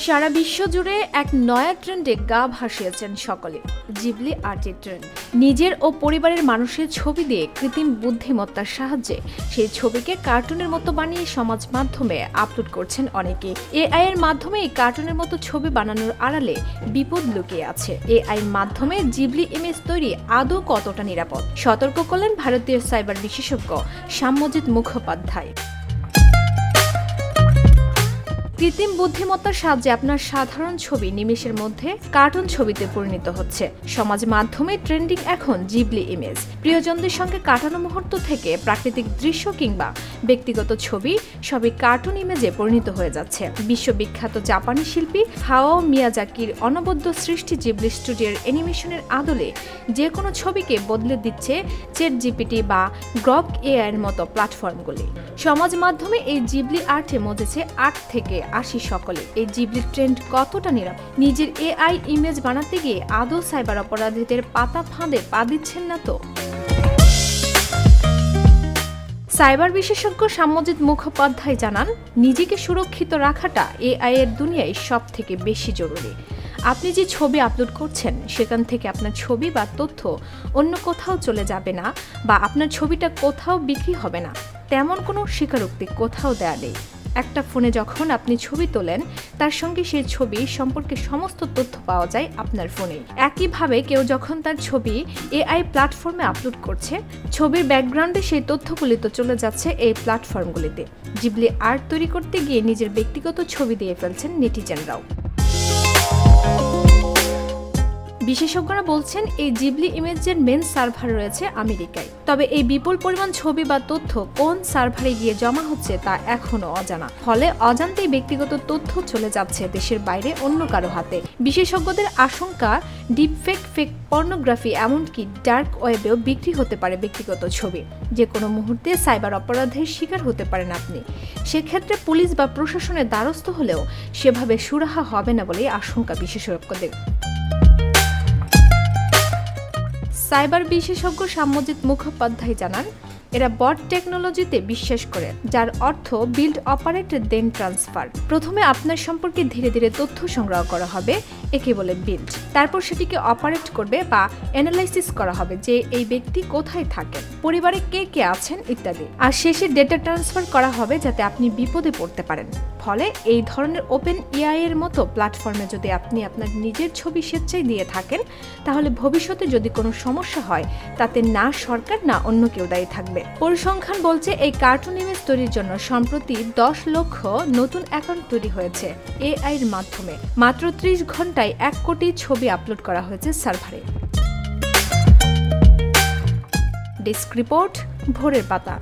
সারা বিশ্ব জুড়ে এক নয়া ট্রেন্ডে গা ভাসিয়েছেন সকলে, জিবলি আর্টের ট্রেন্ড। নিজের ও পরিবারের মানুষের ছবি দিয়ে কৃত্রিম বুদ্ধিমত্তার সাহায্যে সেই ছবিকে কার্টুনের মতো বানিয়ে সমাজ মাধ্যমে আপলোড করছেন অনেকে। এআই এর মাধ্যমে এই কার্টুনের মতো ছবি বানানোর আড়ালে বিপদ লুকিয়ে আছে। এআই এর মাধ্যমে জিবলি ইমেজ তৈরি আদৌ কতটা নিরাপদ, সতর্ক করলেন ভারতীয় সাইবার বিশেষজ্ঞ সাম্যজিৎ মুখোপাধ্যায়। কৃত্রিম বুদ্ধিমত্তার সাহায্যে আপনার সাধারণ ছবি নিমেষের মধ্যে কার্টুন ছবিতে পরিণত হচ্ছে। সমাজ মাধ্যমে ট্রেন্ডিং এখন জিবলি ইমেজ। প্রিয়জনদের সঙ্গে কাটানো মুহূর্ত থেকে প্রাকৃতিক দৃশ্য কিংবা ব্যক্তিগত ছবি সবই কার্টুন ইমেজে পরিণত হয়ে যাচ্ছে। বিশ্ববিখ্যাত জাপানি শিল্পী হায়াও মিয়াজাকির অনবদ্য সৃষ্টি জিবলি স্টুডিওর অ্যানিমেশনের আদলে যে কোনো ছবিকে বদলে দিচ্ছে চ্যাটজিপিটি বা গ্রক এআই এর মতো প্ল্যাটফর্মগুলি। সমাজ মাধ্যমে এই জিবলি আর্টে মজেছে ৮ থেকে ৮০ সকলে। এই জিবলি ট্রেন্ড কতটা নিরাপদ? নিজের এআই ইমেজ বানাতে গিয়ে আদৌ সাইবার অপরাধীদের পাতা ফাঁদে পা দিচ্ছেন না তো? সাইবার বিশেষজ্ঞ সাম্যজিৎ মুখোপাধ্যায় জানান, নিজেকে সুরক্ষিত রাখাটা এআই এর দুনিয়ায় সব থেকে বেশি জরুরি। আপনি যে ছবি আপলোড করছেন সেখান থেকে আপনার ছবি বা তথ্য অন্য কোথাও চলে যাবে না, বা আপনার ছবিটা কোথাও বিক্রি হবে না, তেমন কোনো স্বীকারোক্তি কোথাও দেয়া নেই। একটা ফোনে যখন আপনি ছবি তোলেন, তার সঙ্গে সেই ছবি সম্পর্কে সমস্ত তথ্য পাওয়া যায় আপনার ফোনে। একইভাবে কেউ যখন তার ছবি এআই প্ল্যাটফর্মে আপলোড করছে, ছবির ব্যাকগ্রাউন্ডে সেই তথ্যগুলি তো চলে যাচ্ছে এই প্ল্যাটফর্মগুলিতে। জিবলি আর্ট তৈরি করতে গিয়ে নিজের ব্যক্তিগত ছবি দিয়ে ফেলছেন নেটিজেনরাও। বিশেষজ্ঞরা বলছেন, এই জিবলি ইমেজের মেন সার্ভার রয়েছে আমেরিকায়। তবে এই বিপুল পরিমাণ ছবি বা তথ্য কোন সার্ভারে গিয়ে জমা হচ্ছে তা এখনো অজানা। ফলে অজান্তেই ব্যক্তিগত তথ্য চলে যাচ্ছে দেশের বাইরে অন্য কারো হাতে। বিশেষজ্ঞদের আশঙ্কা, ডিপফেক, ফেক পর্নোগ্রাফি, এমনকি ডার্ক ওয়েবেও বিক্রি হতে পারে ব্যক্তিগত ছবি। যে কোনো মুহূর্তে সাইবার অপরাধের শিকার হতে পারেন আপনি। সেক্ষেত্রে পুলিশ বা প্রশাসনের দ্বারস্থ হলেও সেভাবে সুরাহা হবে না বলেই আশঙ্কা বিশেষজ্ঞদের। সাইবার বিশেষজ্ঞ সাম্যজিৎ মুখোপাধ্যায় জানান, এরা বট টেকনোলজিতে বিশ্বাস করে, যার অর্থ বিল্ড, অপারেট, দেন ট্রান্সফার। প্রথমে আপনার সম্পর্কে ধীরে ধীরে তথ্য সংগ্রহ করা হবে, একে বলে বিল্ড। তারপর সেটিকে অপারেট করবে বা অ্যানালাইসিস করা হবে যে এই ব্যক্তি কোথায় থাকেন, পরিবারে কে কে আছেন ইত্যাদি। আর শেষে ডেটা ট্রান্সফার করা হবে যাতে আপনি বিপদে পড়তে পারেন। ফলে এই ধরনের ওপেন এআই এর মতো প্ল্যাটফর্মে যদি আপনি আপনার নিজের ছবি স্বেচ্ছায় দিয়ে থাকেন, তাহলে ভবিষ্যতে যদি কোনো সমস্যা হয় তাতে না সরকার না অন্য কেউ দায়ী থাকবে। পরিসংখ্যান বলছে, এই কার্টুন ইমেজ তৈরির জন্য সম্প্রতি ১০ লক্ষ নতুন অ্যাকাউন্ট তৈরি হয়েছে এআই এর মাধ্যমে। মাত্র ৩০ ঘন্টায় ১ কোটি ছবি আপলোড করা হয়েছে সার্ভারে। ডেস্ক রিপোর্ট, ভোরের পাতা।